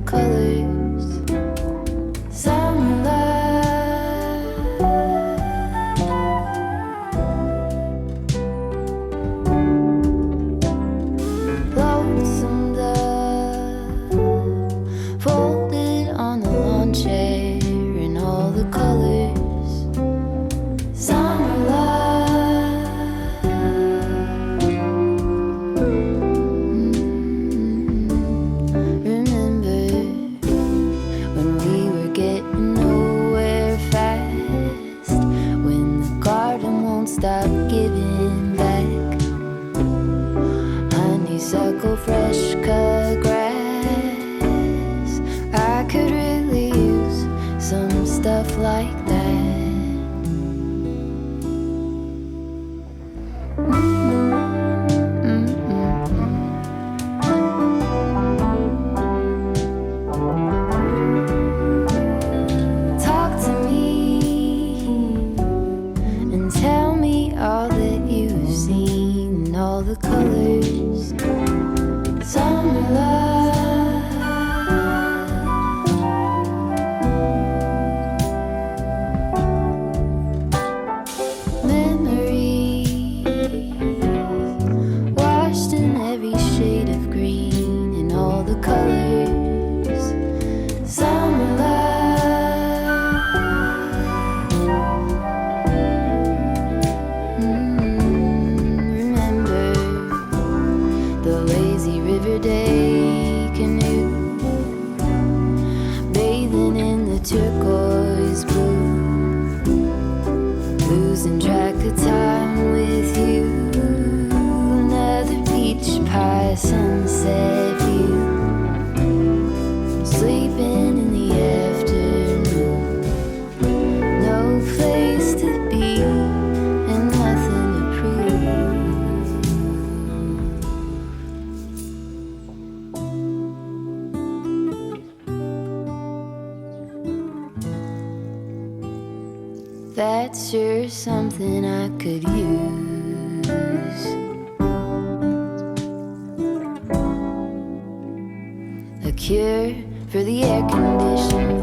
colors. Summer love, lonesome dove, folded on the lawn chair in all the colors. Summer love, remember when we were getting nowhere fast, when the garden won't stop giving back honeysuckle, fresh cut grass. I could really use some stuff like that. Talk to me and tell me all that you've seen, all the colors. Summer love, memories washed in every shade of green in all the colors. Summer love, remember the lazy river day canoe, bathing in the turquoise blue, losing track of time with you. Another peach pie sunset view, sleeping in the afternoon. No place to be and nothing to prove. That's sure something I could use. A cure for the air-conditioned